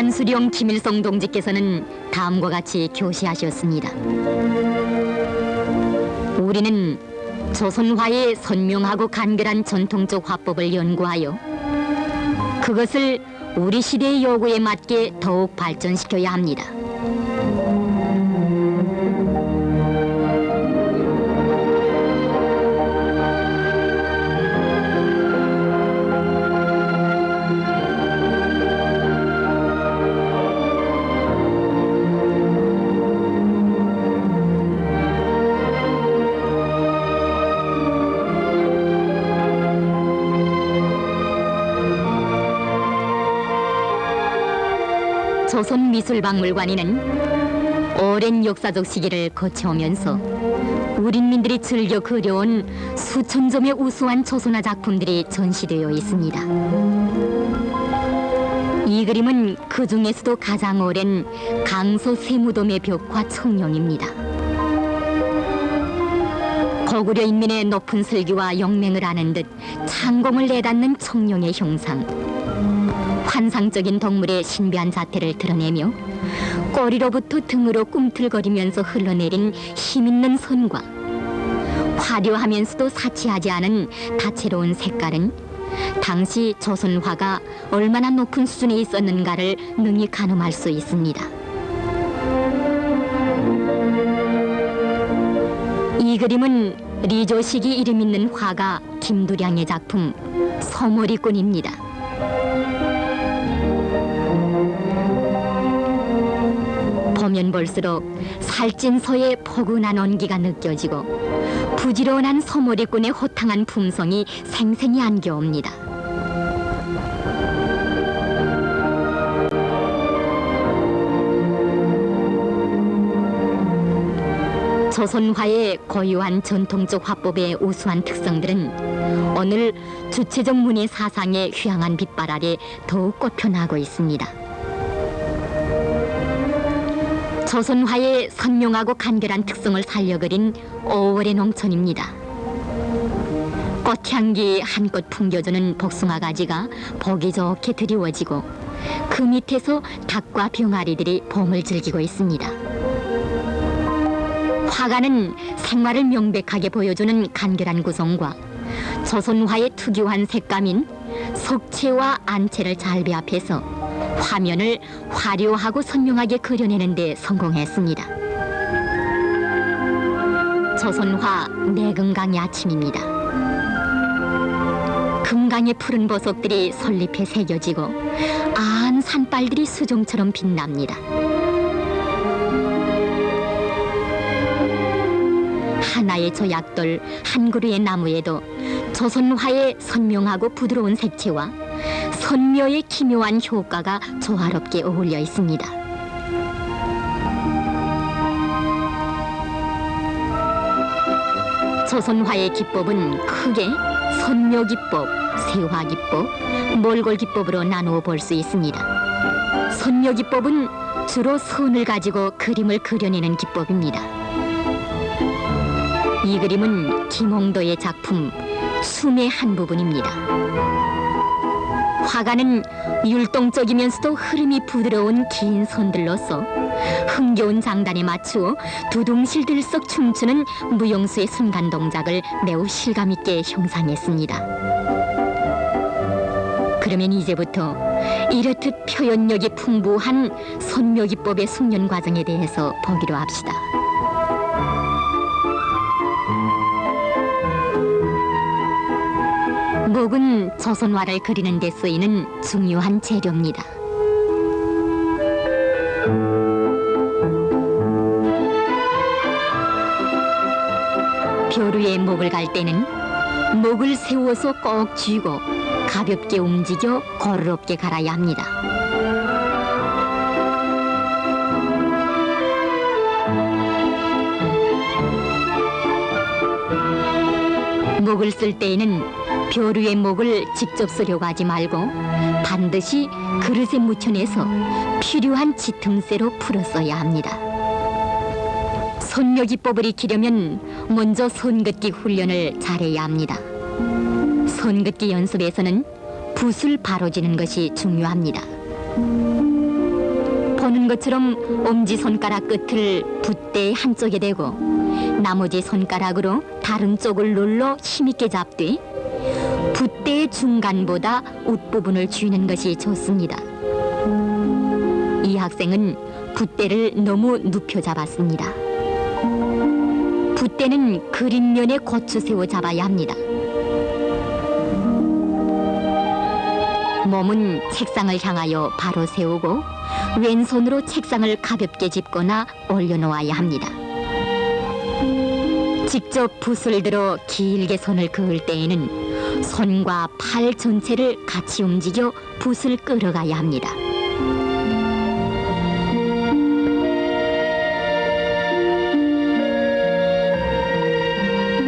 한수령 김일성 동지께서는 다음과 같이 교시하셨습니다. 우리는 조선화의 선명하고 간결한 전통적 화법을 연구하여 그것을 우리 시대의 요구에 맞게 더욱 발전시켜야 합니다. 조선미술박물관에는 오랜 역사적 시기를 거쳐오면서 우린민들이 즐겨 그려온 수천 점의 우수한 조선화 작품들이 전시되어 있습니다. 이 그림은 그 중에서도 가장 오랜 강서 세무돔의 벽화 청룡입니다. 고구려 인민의 높은 슬기와 영맹을 아는 듯 창공을 내닫는 청룡의 형상, 환상적인 동물의 신비한 자태를 드러내며 꼬리로부터 등으로 꿈틀거리면서 흘러내린 힘있는 선과 화려하면서도 사치하지 않은 다채로운 색깔은 당시 조선화가 얼마나 높은 수준에 있었는가를 능히 가늠할 수 있습니다. 이 그림은 리조식이 이름 있는 화가 김두량의 작품 서머리꾼입니다. 보면 볼수록 살찐 소의 포근한 온기가 느껴지고 부지런한 서머리꾼의 호탕한 품성이 생생히 안겨옵니다. 조선화의 고유한 전통적 화법의 우수한 특성들은 오늘 주체적 문예 사상의 휘황한 빛발 아래 더욱 꽃펴나고 있습니다. 조선화의 선명하고 간결한 특성을 살려 그린 5월의 농촌입니다. 꽃향기 한껏 풍겨주는 복숭아 가지가 보기 좋게 드리워지고 그 밑에서 닭과 병아리들이 봄을 즐기고 있습니다. 화가는 생활을 명백하게 보여주는 간결한 구성과 조선화의 특유한 색감인 석채와 안채를 잘 배합해서 화면을 화려하고 선명하게 그려내는 데 성공했습니다. 조선화 내금강의 아침입니다. 금강의 푸른 보석들이 솔잎에 새겨지고 아한 산발들이 수정처럼 빛납니다. 하나의 조약돌 한 그루의 나무에도 조선화의 선명하고 부드러운 색채와 선묘의 기묘한 효과가 조화롭게 어울려 있습니다. 조선화의 기법은 크게 선묘기법, 세화기법, 몰골기법으로 나누어 볼 수 있습니다. 선묘기법은 주로 선을 가지고 그림을 그려내는 기법입니다. 이 그림은 김홍도의 작품 숨의 한 부분입니다. 화가는 율동적이면서도 흐름이 부드러운 긴 선들로서 흥겨운 장단에 맞추어 두둥실들썩 춤추는 무용수의 순간 동작을 매우 실감있게 형상했습니다. 그러면 이제부터 이렇듯 표현력이 풍부한 선묘기법의 숙련 과정에 대해서 보기로 합시다. 목은 조선화를 그리는 데 쓰이는 중요한 재료입니다. 벼루에 목을 갈 때는 목을 세워서 꼭 쥐고 가볍게 움직여 고르롭게 갈아야 합니다. 목을 쓸 때에는 벼루의 목을 직접 쓰려고 하지 말고 반드시 그릇에 묻혀내서 필요한 지틈새로 풀어 써야 합니다. 선묘기법을 익히려면 먼저 선긋기 훈련을 잘해야 합니다. 선긋기 연습에서는 붓을 바로 쥐는 것이 중요합니다. 보는 것처럼 엄지손가락 끝을 붓대 한쪽에 대고 나머지 손가락으로 다른 쪽을 눌러 힘있게 잡되 붓대의 중간보다 윗부분을 쥐는 것이 좋습니다. 이 학생은 붓대를 너무 눕혀 잡았습니다. 붓대는 그린면에 고추 세워 잡아야 합니다. 몸은 책상을 향하여 바로 세우고 왼손으로 책상을 가볍게 짚거나 올려놓아야 합니다. 직접 붓을 들어 길게 손을 그을 때에는 손과 팔 전체를 같이 움직여 붓을 끌어가야 합니다.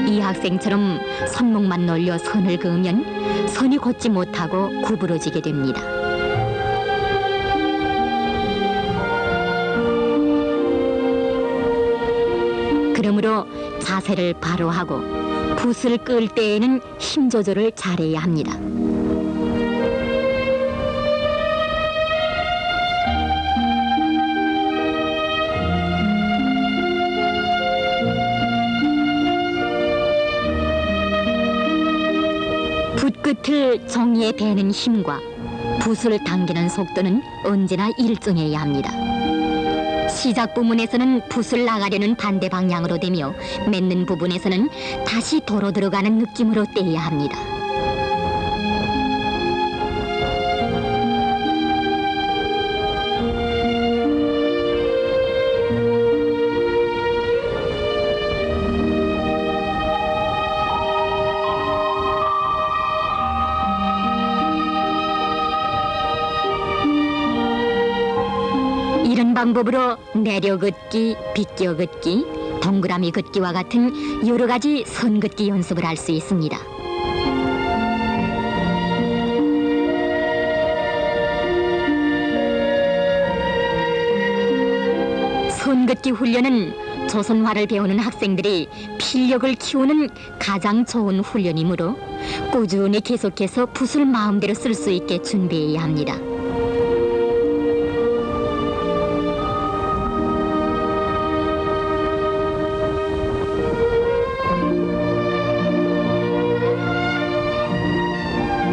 이 학생처럼 손목만 놀려 선을 그으면 선이 걷지 못하고 구부러지게 됩니다. 그러므로 자세를 바로 하고 붓을 끌 때에는 힘 조절을 잘해야 합니다. 붓끝을 종이에 베는 힘과 붓을 당기는 속도는 언제나 일정해야 합니다. 시작 부분에서는 붓을 나가려는 반대 방향으로 대며 맺는 부분에서는 다시 도로 들어가는 느낌으로 떼야 합니다. 이런 방법으로 내려 긋기, 비껴 긋기, 동그라미 긋기와 같은 여러 가지 선 긋기 연습을 할 수 있습니다. 선 긋기 훈련은 조선화를 배우는 학생들이 필력을 키우는 가장 좋은 훈련이므로 꾸준히 계속해서 붓을 마음대로 쓸 수 있게 준비해야 합니다.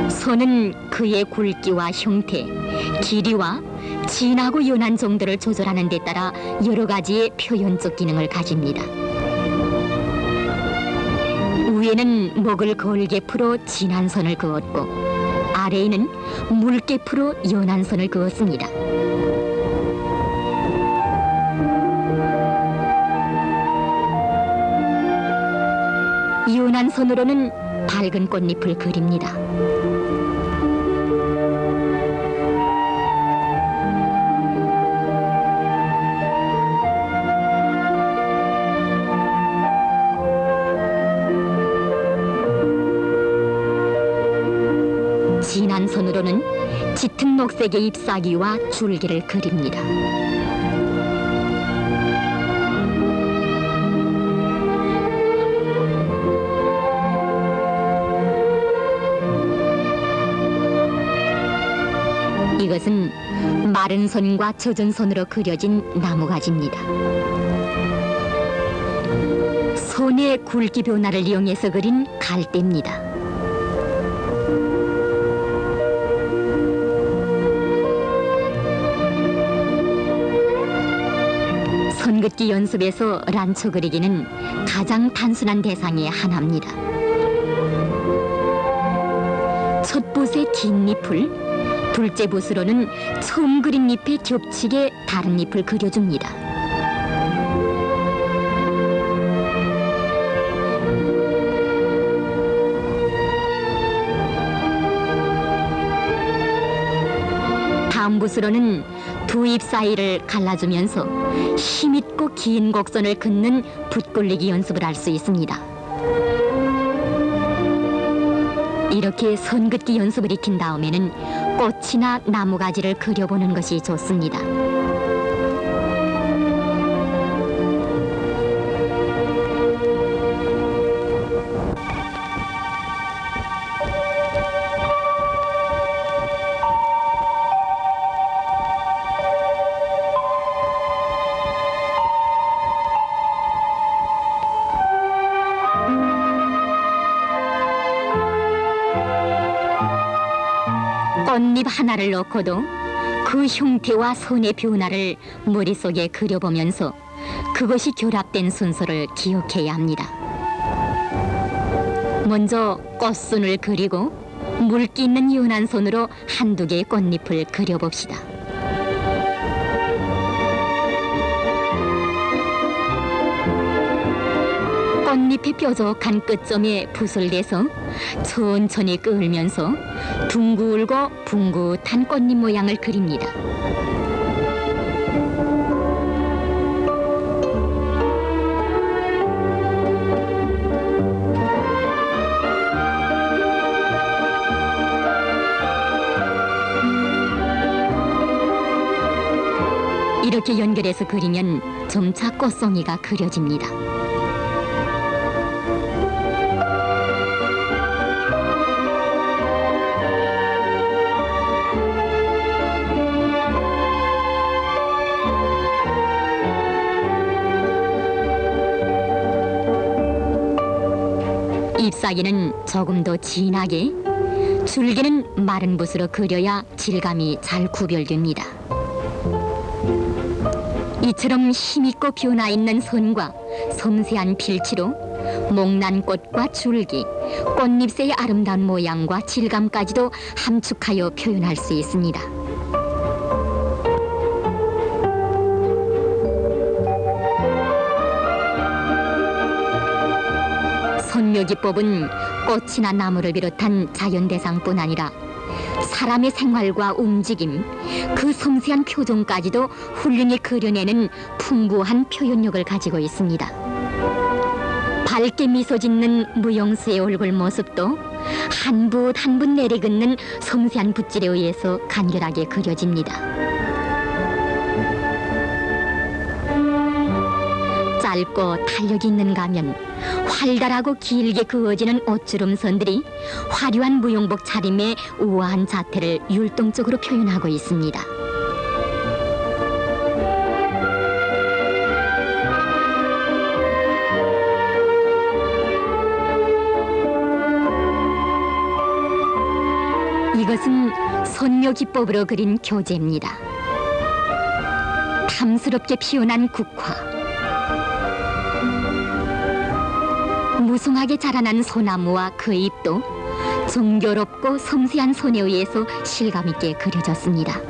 손은 그의 굵기와 형태, 길이와 진하고 연한 정도를 조절하는 데 따라 여러 가지의 표현적 기능을 가집니다. 위에는 목을 걸게 풀어 진한 선을 그었고 아래에는 묽게 풀어 연한 선을 그었습니다. 연한 선으로는 밝은 꽃잎을 그립니다. 진한 선으로는 짙은 녹색의 잎사귀와 줄기를 그립니다. 이것은 마른 선과 젖은 선으로 그려진 나무가지입니다. 손의 굵기 변화를 이용해서 그린 갈대입니다. 선긋기 연습에서 란초 그리기는 가장 단순한 대상의 하나입니다. 첫 붓의 긴 잎을, 둘째 붓으로는 처음 그린 잎에 겹치게 다른 잎을 그려줍니다. 다음 붓으로는 두 잎 사이를 갈라주면서 힘있고 긴 곡선을 긋는 붓 굴리기 연습을 할 수 있습니다. 이렇게 선긋기 연습을 익힌 다음에는 꽃이나 나무가지를 그려보는 것이 좋습니다. 꽃잎 하나를 넣고도 그 형태와 선의 변화를 머릿속에 그려보면서 그것이 결합된 순서를 기억해야 합니다. 먼저 꽃순을 그리고 물기 있는 연한 손으로 한두 개의 꽃잎을 그려봅시다. 꽃잎의 뾰족한 끝점에 붓을 대서 천천히 끌면서 둥글고 붕긋한 꽃잎 모양을 그립니다. 이렇게 연결해서 그리면 점차 꽃송이가 그려집니다. 잎사귀는 조금 더 진하게, 줄기는 마른 붓으로 그려야 질감이 잘 구별됩니다. 이처럼 힘있고 변화있는 선과 섬세한 필치로 목란꽃과 줄기, 꽃잎새의 아름다운 모양과 질감까지도 함축하여 표현할 수 있습니다. 선묘기법은 꽃이나 나무를 비롯한 자연대상뿐 아니라 사람의 생활과 움직임, 그 섬세한 표정까지도 훌륭히 그려내는 풍부한 표현력을 가지고 있습니다. 밝게 미소 짓는 무용수의 얼굴 모습도 한 붓 한 붓 내리긋는 섬세한 붓질에 의해서 간결하게 그려집니다. 짧고 탄력 있는 가면, 활달하고 길게 그어지는 옷주름선들이 화려한 무용복 차림의 우아한 자태를 율동적으로 표현하고 있습니다. 이것은 선묘기법으로 그린 교재입니다. 탐스럽게 피어난 국화, 무성하게 자라난 소나무와 그 잎도 정교롭고 섬세한 손에 의해서 실감 있게 그려졌습니다.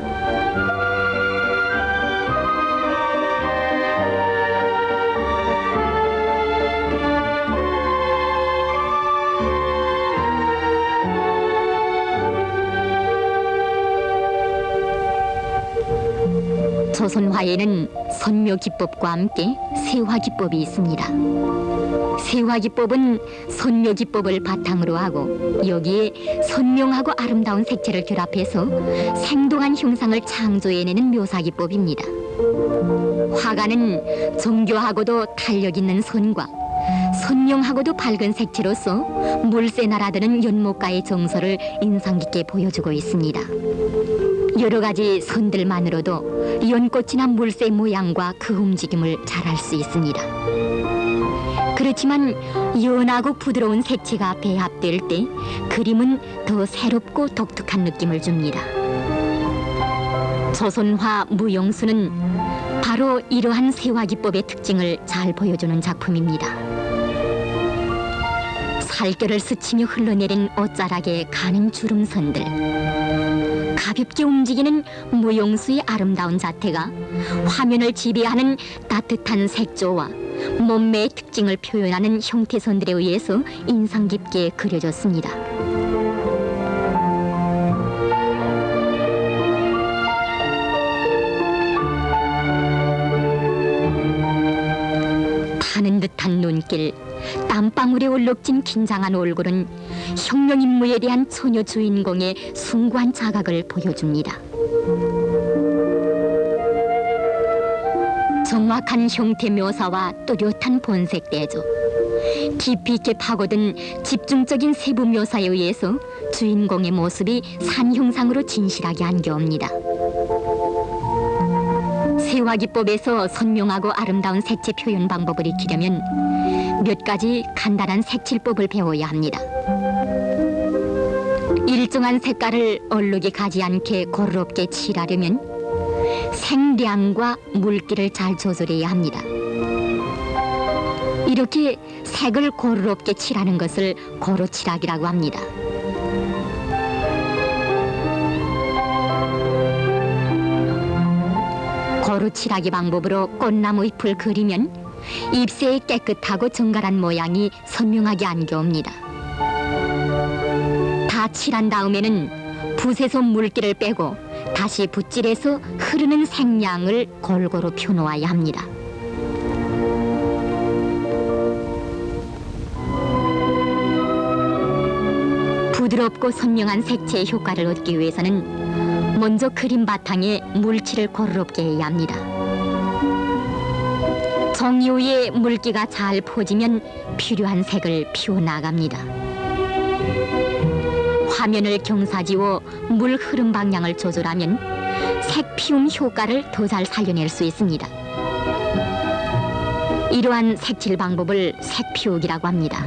조선화에는 선묘기법과 함께 세화기법이 있습니다. 세화기법은 선묘기법을 바탕으로 하고 여기에 선명하고 아름다운 색채를 결합해서 생동한 형상을 창조해내는 묘사기법입니다. 화가는 정교하고도 탄력 있는 선과 선명하고도 밝은 색채로서 물새 날아드는 연못가의 정서를 인상 깊게 보여주고 있습니다. 여러 가지 선들만으로도 연꽃이나 물새 모양과 그 움직임을 잘 알 수 있습니다. 그렇지만 연하고 부드러운 색채가 배합될 때 그림은 더 새롭고 독특한 느낌을 줍니다. 조선화 무용수는 바로 이러한 세화기법의 특징을 잘 보여주는 작품입니다. 살결을 스치며 흘러내린 옷자락의 가는 주름선들, 가볍게 움직이는 무용수의 아름다운 자태가 화면을 지배하는 따뜻한 색조와 몸매의 특징을 표현하는 형태선들에 의해서 인상 깊게 그려졌습니다. 타는 듯한 눈길, 땀방울에 얼룩진 긴장한 얼굴은 혁명 임무에 대한 처녀 주인공의 숭고한 자각을 보여줍니다. 정확한 형태 묘사와 또렷한 본색 대조, 깊이 있게 파고든 집중적인 세부 묘사에 의해서 주인공의 모습이 산 형상으로 진실하게 안겨옵니다. 세화기법에서 선명하고 아름다운 색채 표현 방법을 익히려면 몇 가지 간단한 색칠법을 배워야 합니다. 일정한 색깔을 얼룩이 가지 않게 고르게 칠하려면 색량과 물기를 잘 조절해야 합니다. 이렇게 색을 고르게 칠하는 것을 고루칠하기라고 합니다. 고루칠하기 방법으로 꽃나무 잎을 그리면 잎새의 깨끗하고 정갈한 모양이 선명하게 안겨옵니다. 다 칠한 다음에는 붓에서 물기를 빼고 다시 붓질에서 흐르는 색량을 골고루 펴놓아야 합니다. 부드럽고 선명한 색채의 효과를 얻기 위해서는 먼저 그림 바탕에 물칠을 고르게 해야 합니다. 종이 위에 물기가 잘 퍼지면 필요한 색을 피워나갑니다. 화면을 경사지워 물 흐름 방향을 조절하면 색 피움 효과를 더 잘 살려낼 수 있습니다. 이러한 색칠 방법을 색 피우기라고 합니다.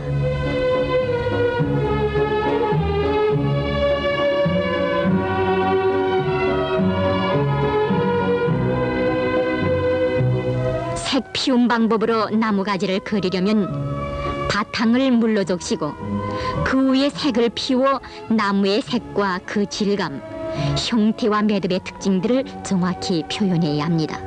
색 피움 방법으로 나무가지를 그리려면 바탕을 물로 적시고 그 위에 색을 피워 나무의 색과 그 질감, 형태와 매듭의 특징들을 정확히 표현해야 합니다.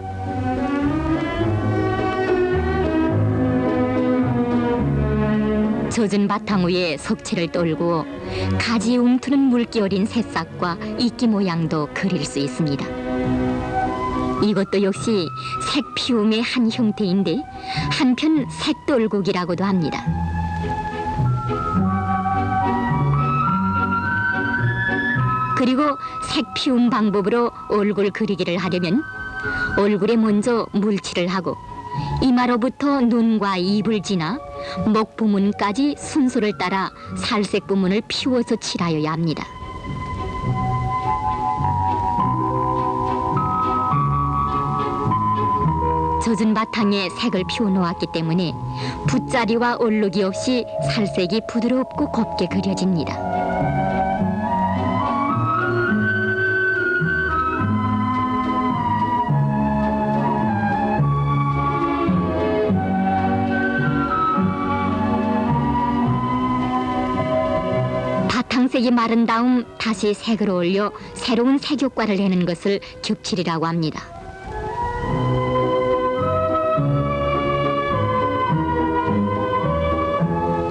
젖은 바탕 위에 석채를 떨구어 가지 움트는 물기 어린 새싹과 이끼 모양도 그릴 수 있습니다. 이것도 역시 색 피움의 한 형태인데 한편 색돌국이라고도 합니다. 그리고 색 피움 방법으로 얼굴 그리기를 하려면 얼굴에 먼저 물칠을 하고 이마로부터 눈과 입을 지나 목 부문까지 순서를 따라 살색 부문을 피워서 칠하여야 합니다. 젖은 바탕에 색을 피워놓았기 때문에 붓자리와 얼룩이 없이 살색이 부드럽고 곱게 그려집니다. 바탕색이 마른 다음 다시 색을 올려 새로운 색 효과를 내는 것을 겹칠이라고 합니다.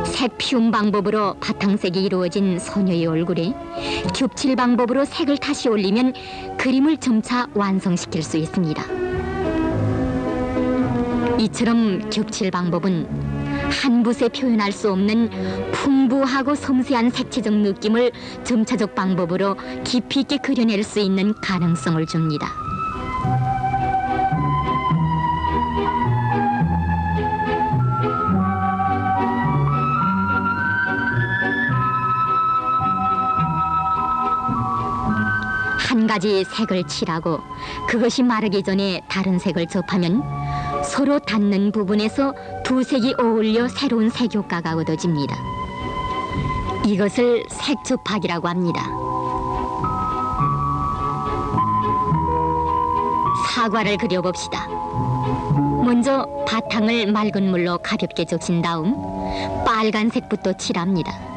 색 피움 방법으로 바탕색이 이루어진 소녀의 얼굴에 겹칠 방법으로 색을 다시 올리면 그림을 점차 완성시킬 수 있습니다. 이처럼 겹칠 방법은 한 붓에 표현할 수 없는 풍부하고 섬세한 색채적 느낌을 점차적 방법으로 깊이 있게 그려낼 수 있는 가능성을 줍니다. 한 가지 색을 칠하고 그것이 마르기 전에 다른 색을 접하면 서로 닿는 부분에서 두 색이 어울려 새로운 색 효과가 얻어집니다. 이것을 색접하기라고 합니다. 사과를 그려봅시다. 먼저 바탕을 맑은 물로 가볍게 적신 다음 빨간색부터 칠합니다.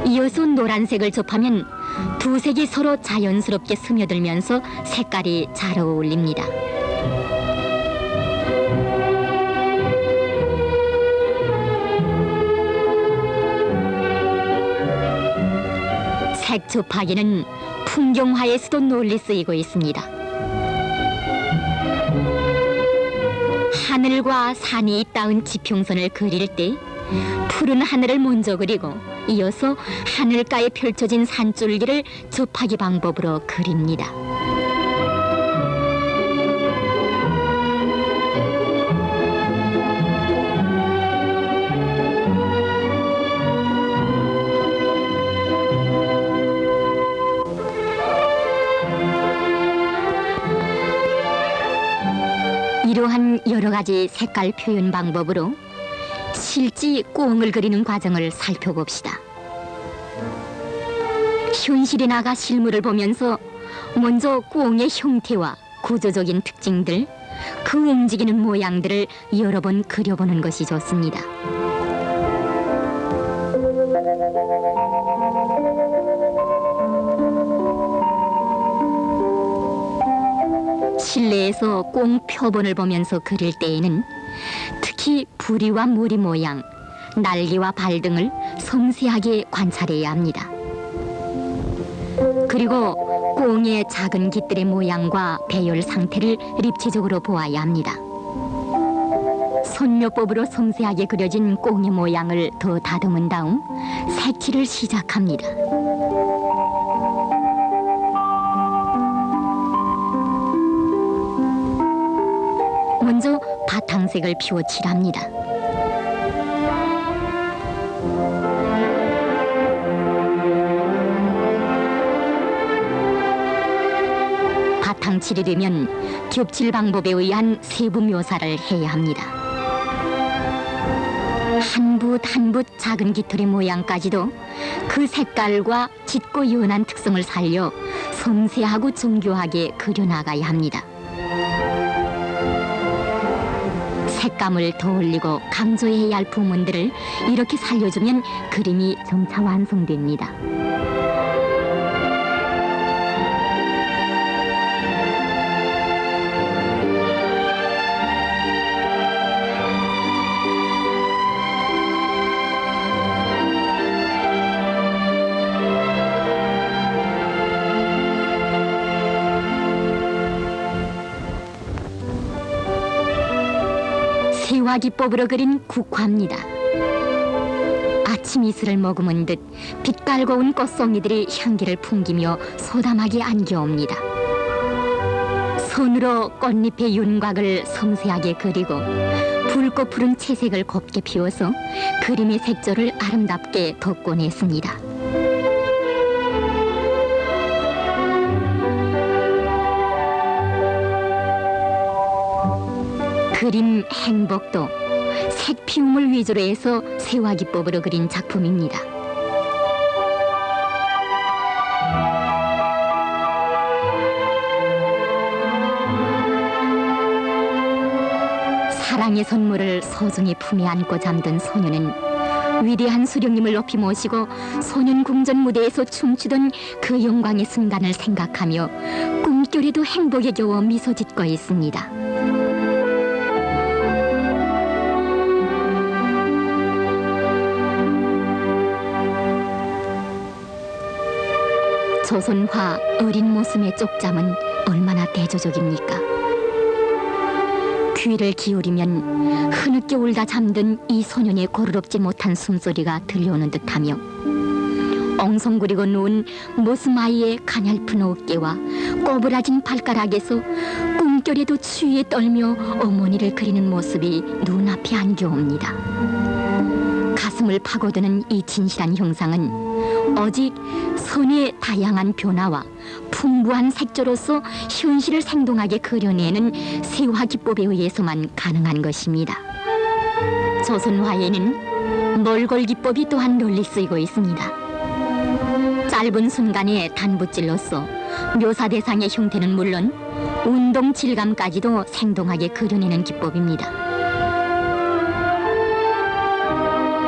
이어서 노란색을 접하면 두 색이 서로 자연스럽게 스며들면서 색깔이 잘 어울립니다. 색 접하기는 풍경화에서도 널리 쓰이고 있습니다. 하늘과 산이 닿은 지평선을 그릴 때 푸른 하늘을 먼저 그리고 이어서 하늘가에 펼쳐진 산줄기를 접하기 방법으로 그립니다. 이러한 여러 가지 색깔 표현 방법으로 실제 꽁을 그리는 과정을 살펴봅시다. 현실에 나가 실물을 보면서 먼저 꽁의 형태와 구조적인 특징들, 그 움직이는 모양들을 여러 번 그려보는 것이 좋습니다. 실내에서 꽁 표본을 보면서 그릴 때에는 특히 부리와 무리 모양, 날개와 발 등을 섬세하게 관찰해야 합니다. 그리고 꽁의 작은 깃들의 모양과 배열 상태를 입체적으로 보아야 합니다. 손묘법으로 섬세하게 그려진 꽁의 모양을 더 다듬은 다음 색칠을 시작합니다. 먼저 바탕색을 피워 칠합니다. 바탕칠이 되면 겹칠 방법에 의한 세부 묘사를 해야 합니다. 한 붓 한 붓 작은 깃털의 모양까지도 그 색깔과 짙고 연한 특성을 살려 섬세하고 정교하게 그려나가야 합니다. 색감을 더 올리고 강조해야 할 부분들을 이렇게 살려주면 그림이 점차 완성됩니다. 세화기법으로 그린 국화입니다. 아침 이슬을 머금은 듯 빛깔고운 꽃송이들이 향기를 풍기며 소담하게 안겨옵니다. 손으로 꽃잎의 윤곽을 섬세하게 그리고 붉고 푸른 채색을 곱게 피워서 그림의 색조를 아름답게 돋궈냈습니다. 그림 행복도 색 피움을 위주로 해서 세화기법으로 그린 작품입니다. 사랑의 선물을 소중히 품에 안고 잠든 소녀는 위대한 수령님을 높이 모시고 소년 궁전 무대에서 춤추던 그 영광의 순간을 생각하며 꿈결에도 행복에 겨워 미소 짓고 있습니다. 조선화 어린 모습의 쪽잠은 얼마나 대조적입니까? 귀를 기울이면 흐느껴 울다 잠든 이 소년의 고르롭지 못한 숨소리가 들려오는 듯하며 엉성구리고 누운 모습 아이의 가냘픈 어깨와 꼬부라진 발가락에서 꿈결에도 추위에 떨며 어머니를 그리는 모습이 눈앞에 안겨옵니다. 가슴을 파고드는 이 진실한 형상은 오직 선의 다양한 변화와 풍부한 색조로서 현실을 생동하게 그려내는 세화기법에 의해서만 가능한 것입니다. 조선화에는 몰골기법이 또한 널리 쓰이고 있습니다. 짧은 순간의 단붓질로서 묘사 대상의 형태는 물론 운동 질감까지도 생동하게 그려내는 기법입니다.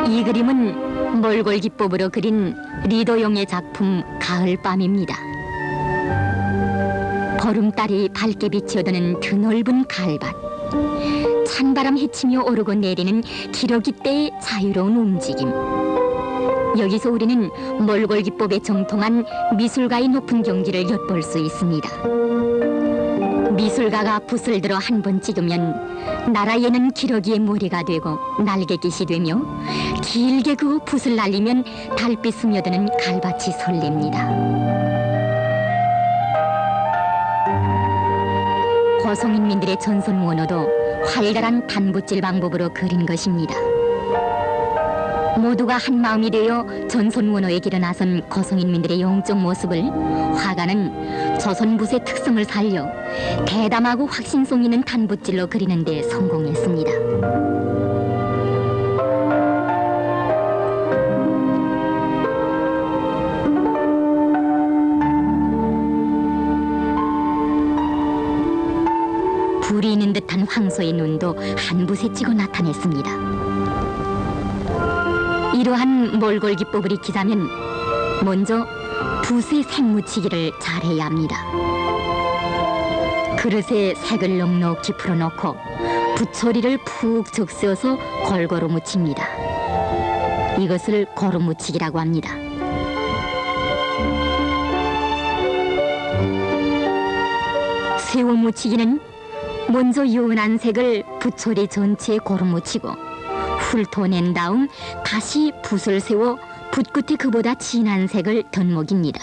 이 그림은 몰골기법으로 그린 리도용의 작품 가을밤입니다. 보름달이 밝게 비치어드는 드넓은 가을밭, 찬바람 헤치며 오르고 내리는 기러기 때의 자유로운 움직임. 여기서 우리는 몰골기법에 정통한 미술가의 높은 경지를 엿볼 수 있습니다. 미술가가 붓을 들어 한 번 찍으면 나라에는 기러기의 머리가 되고 날개깃이 되며 길게 그 붓을 날리면 달빛 스며드는 갈밭이 설렙니다. 고성인민들의 전선 원어도 활달한 단붓질 방법으로 그린 것입니다. 모두가 한 마음이 되어 전선 원어에 길어 나선 고성인민들의 영적 모습을 화가는 조선붓의 특성을 살려 대담하고 확신성 있는 단붓질로 그리는 데 성공했습니다. 불이 있는 듯한 황소의 눈도 한 붓에 찍어 나타냈습니다. 이러한 몰골 기법을 익히자면 먼저 붓의 색묻히기를 잘해야 합니다. 그릇에 색을 넉넉히 풀어놓고 붓초리를 푹 적셔서 골고루 묻힙니다. 이것을 고루 묻히기라고 합니다. 세워 묻히기는 먼저 연한 색을 붓초리 전체에 고루 묻히고 훑어낸 다음 다시 붓을 세워 붓끝에 그보다 진한 색을 덧먹입니다.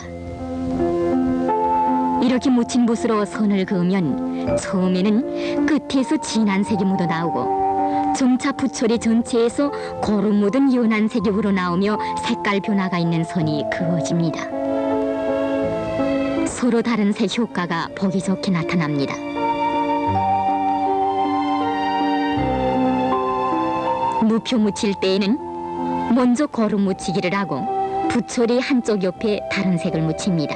이렇게 묻힌 붓으로 선을 그으면 처음에는 끝에서 진한 색이 묻어나오고 점차 붓초리 전체에서 고루 묻은 연한 색이 우러나오며 색깔 변화가 있는 선이 그어집니다. 서로 다른 색 효과가 보기 좋게 나타납니다. 무표 묻힐 때에는 먼저 고루 묻히기를 하고 붓초리 한쪽 옆에 다른 색을 묻힙니다.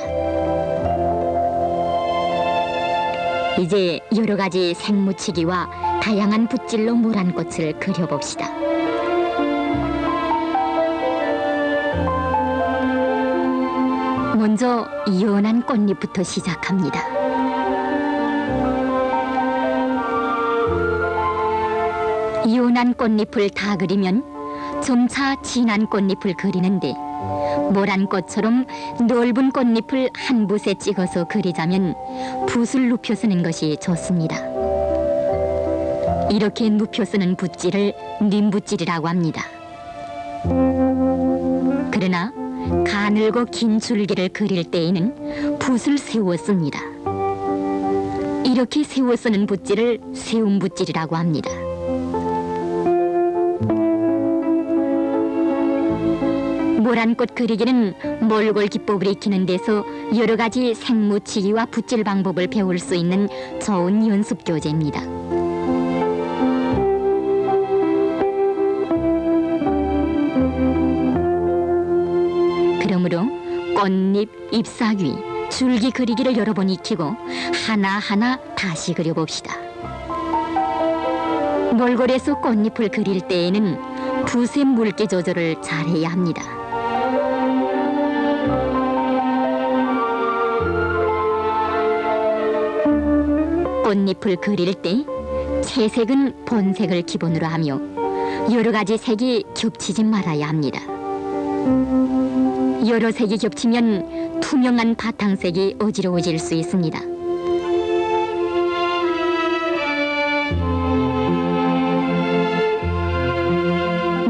이제 여러 가지 색 묻히기와 다양한 붓질로 모란꽃을 그려봅시다. 먼저 연한 꽃잎부터 시작합니다. 연한 꽃잎을 다 그리면 점차 진한 꽃잎을 그리는데 모란꽃처럼 넓은 꽃잎을 한 붓에 찍어서 그리자면 붓을 눕혀 쓰는 것이 좋습니다. 이렇게 눕혀 쓰는 붓질을 님붓질이라고 합니다. 그러나 가늘고 긴 줄기를 그릴 때에는 붓을 세워 씁니다. 이렇게 세워 쓰는 붓질을 세움붓질이라고 합니다. 모란꽃 그리기는 몰골 기법을 익히는 데서 여러 가지 색 묻히기와 붓질 방법을 배울 수 있는 좋은 연습 교재입니다. 그러므로 꽃잎, 잎사귀, 줄기 그리기를 여러 번 익히고 하나하나 다시 그려봅시다. 몰골에서 꽃잎을 그릴 때에는 붓의 물기 조절을 잘해야 합니다. 꽃잎을 그릴 때 채색은 본색을 기본으로 하며 여러 가지 색이 겹치지 말아야 합니다. 여러 색이 겹치면 투명한 바탕색이 어지러워질 수 있습니다.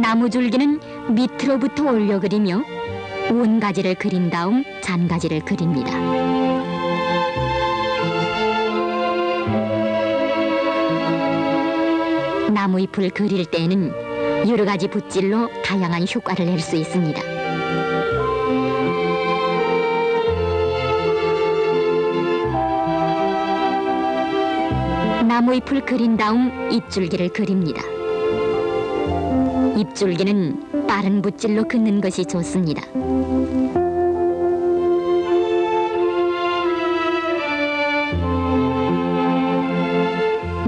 나무줄기는 밑으로부터 올려 그리며 원가지를 그린 다음 잔가지를 그립니다. 나무잎을 그릴 때는 여러 가지 붓질로 다양한 효과를 낼 수 있습니다. 나무잎을 그린 다음 잎줄기를 그립니다. 잎줄기는 빠른 붓질로 긋는 것이 좋습니다.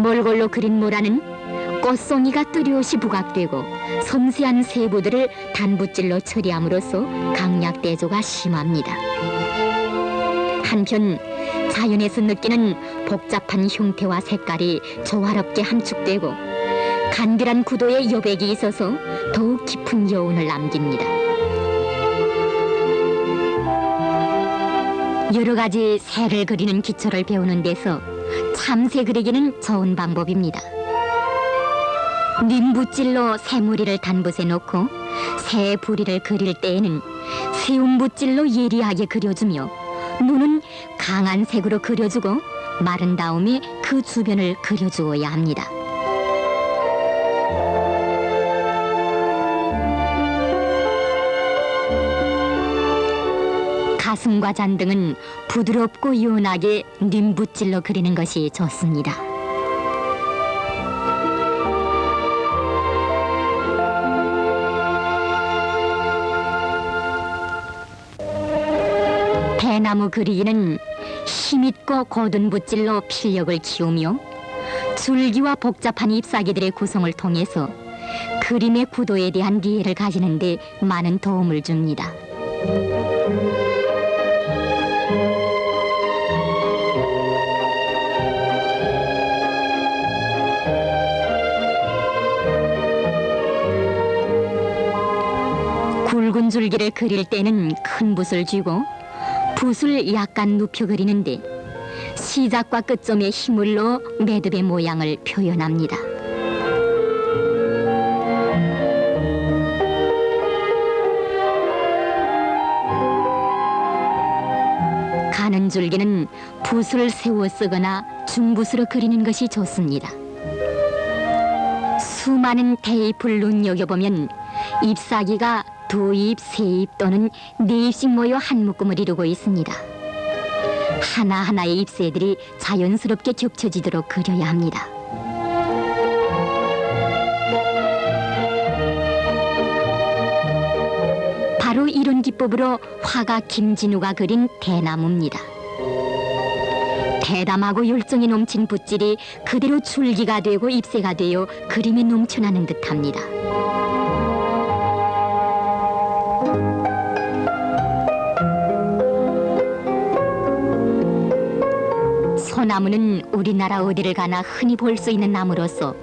몰골로 그린 모라는 꽃송이가 뚜렷이 부각되고 섬세한 세부들을 단붓질로 처리함으로써 강약 대조가 심합니다. 한편 자연에서 느끼는 복잡한 형태와 색깔이 조화롭게 함축되고 간결한 구도의 여백이 있어서 더욱 깊은 여운을 남깁니다. 여러 가지 새를 그리는 기초를 배우는 데서 참새 그리기는 좋은 방법입니다. 님붓질로 새무리를 단붓에 놓고 새 부리를 그릴 때에는 세움붓질로 예리하게 그려주며 눈은 강한 색으로 그려주고 마른 다음에 그 주변을 그려주어야 합니다. 사슴과 잔등은 부드럽고 연하게 님붓질로 그리는 것이 좋습니다. 대나무 그리기는 힘있고 고든 붓질로 필력을 키우며 줄기와 복잡한 잎사귀들의 구성을 통해서 그림의 구도에 대한 이해를 가지는 데 많은 도움을 줍니다. 굵은 줄기를 그릴 때는 큰 붓을 쥐고 붓을 약간 눕혀 그리는데 시작과 끝점에 힘을 넣어 매듭의 모양을 표현합니다. 가는 줄기는 붓을 세워 쓰거나 중붓으로 그리는 것이 좋습니다. 수많은 대잎을 눈여겨보면 잎사귀가 두 잎, 세 잎 또는 네 잎씩 모여 한 묶음을 이루고 있습니다. 하나하나의 잎새들이 자연스럽게 겹쳐지도록 그려야 합니다. 바로 이런 기법으로 화가 김진우가 그린 대나무입니다. 대담하고 열정이 넘친 붓질이 그대로 줄기가 되고 잎새가 되어 그림에 넘쳐나는 듯합니다. 소나무는 우리나라 어디를 가나 흔히 볼 수 있는 나무로서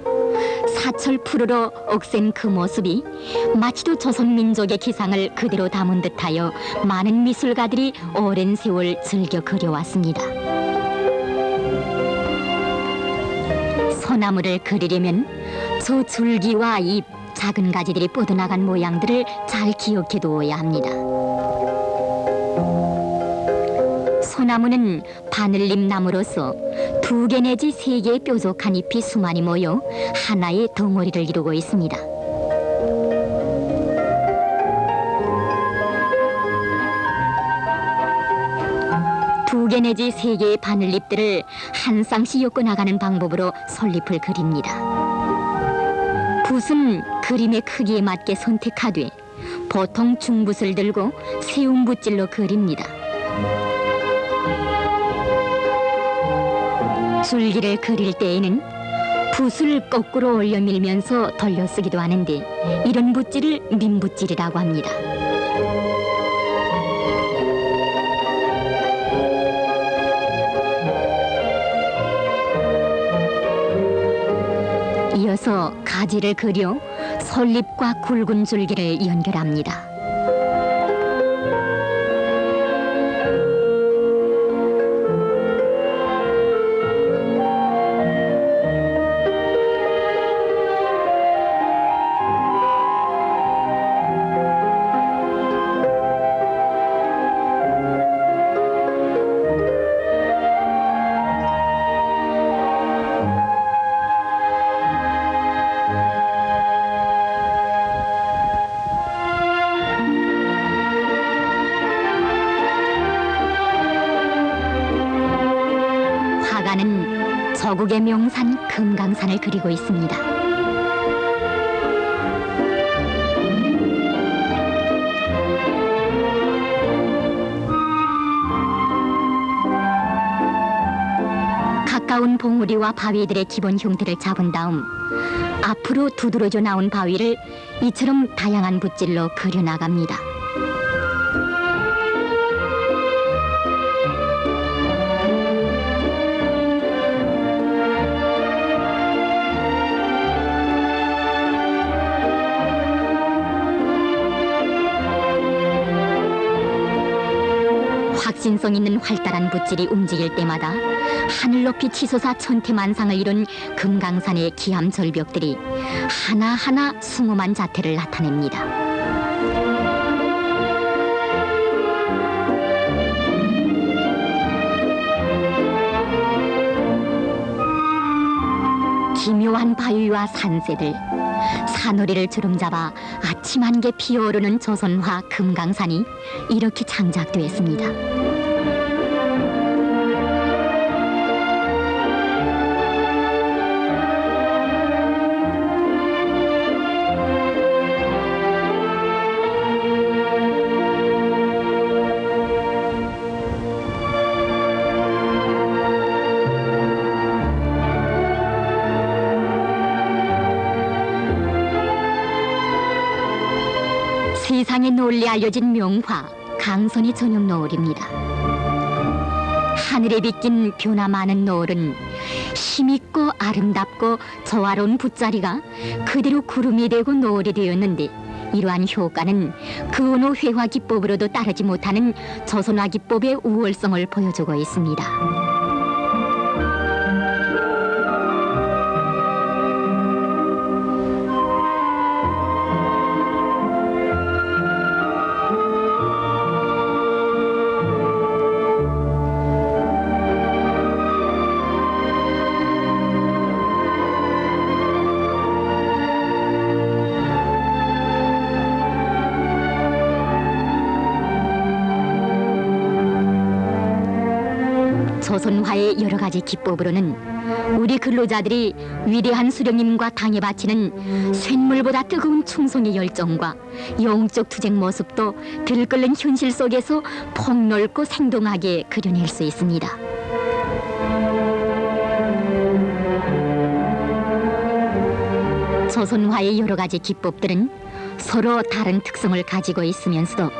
사철 푸르러 억센 그 모습이 마치도 조선 민족의 기상을 그대로 담은 듯하여 많은 미술가들이 오랜 세월 즐겨 그려왔습니다. 소나무를 그리려면 저 줄기와 잎, 작은 가지들이 뻗어나간 모양들을 잘 기억해 두어야 합니다. 소나무는 바늘잎 나무로서 2개 내지 3개의 뾰족한 잎이 수많이 모여 하나의 덩어리를 이루고 있습니다. 두 개 내지 3개의 바늘잎들을 한 쌍씩 엮어나가는 방법으로 솔잎을 그립니다. 붓은 그림의 크기에 맞게 선택하되 보통 중붓을 들고 세운 붓질로 그립니다. 줄기를 그릴 때에는 붓을 거꾸로 올려 밀면서 돌려 쓰기도 하는데 이런 붓질을 민붓질이라고 합니다. 이어서 가지를 그려 솔잎과 굵은 줄기를 연결합니다. 화가는 저국의 명산 금강산을 그리고 있습니다. 가까운 봉우리와 바위들의 기본 형태를 잡은 다음 앞으로 두드러져 나온 바위를 이처럼 다양한 붓질로 그려나갑니다. 확신성 있는 활달한 붓질이 움직일 때마다 하늘 높이 치솟아 천태만상을 이룬 금강산의 기암 절벽들이 하나하나 숭엄한 자태를 나타냅니다. 고요한 바위와 산새들, 산호리를 주름잡아 아침 한개 피어오르는 조선화 금강산이 이렇게 창작되었습니다. 세상에 널리 알려진 명화 강선이 저녁 노을입니다. 하늘에 빗긴 변화 많은 노을은 힘있고 아름답고 조화로운 붓자리가 그대로 구름이 되고 노을이 되었는데, 이러한 효과는 그 어느 회화 기법으로도 따르지 못하는 조선화 기법의 우월성을 보여주고 있습니다. 조선화의 여러 가지 기법으로는 우리 근로자들이 위대한 수령님과 당에 바치는 쇳물보다 뜨거운 충성의 열정과 영적 투쟁 모습도 들끓는 현실 속에서 폭넓고 생동하게 그려낼 수 있습니다. 조선화의 여러 가지 기법들은 서로 다른 특성을 가지고 있으면서도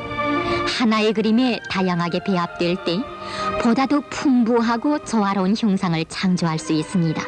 하나의 그림에 다양하게 배합될 때 보다 더 풍부하고 조화로운 형상을 창조할 수 있습니다.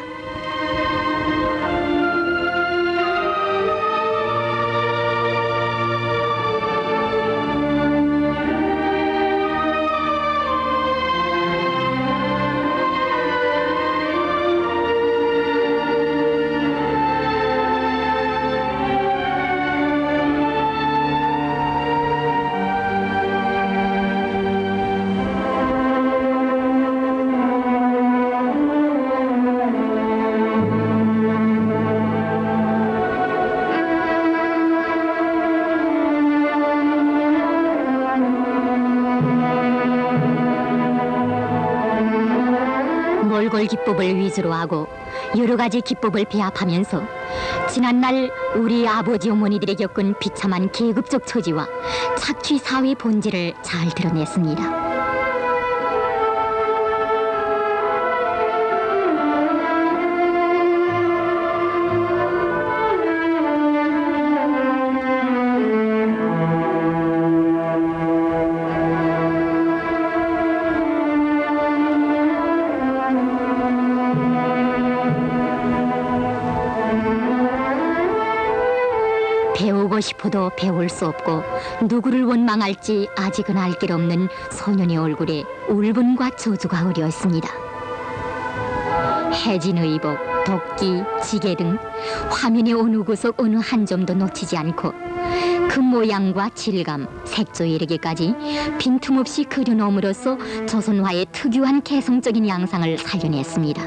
몰골 기법을 위주로 하고 여러 가지 기법을 배합하면서 지난날 우리 아버지 어머니들이 겪은 비참한 계급적 처지와 착취 사회 본질을 잘 드러냈습니다. 배우고 싶어도 배울 수 없고 누구를 원망할지 아직은 알 길 없는 소년의 얼굴에 울분과 저주가 어려 있습니다. 해진의복, 도끼, 지게 등 화면의 어느 구석 어느 한 점도 놓치지 않고 그 모양과 질감, 색조에 이르기까지 빈틈없이 그려놓음으로써 조선화의 특유한 개성적인 양상을 살려냈습니다.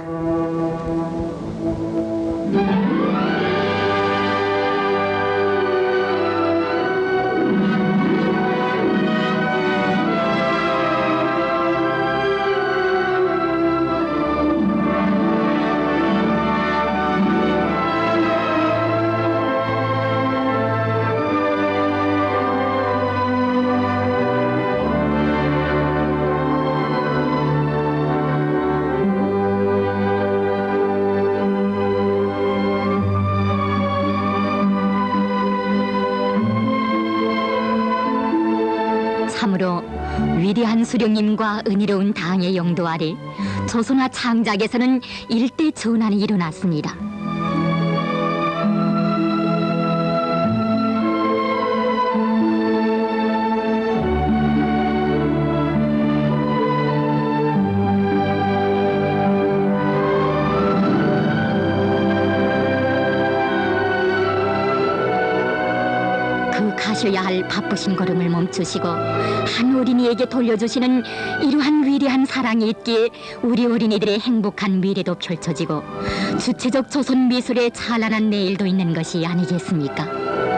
참으로 위대한 수령님과 은혜로운 당의 영도 아래 조선화 창작에서는 일대 전환이 일어났습니다. 그 하셔야 할 바쁘신 걸음을 멈추시고 한 어린이에게 돌려주시는 이러한 위대한 사랑이 있기에 우리 어린이들의 행복한 미래도 펼쳐지고 주체적 조선 미술의 찬란한 내일도 있는 것이 아니겠습니까?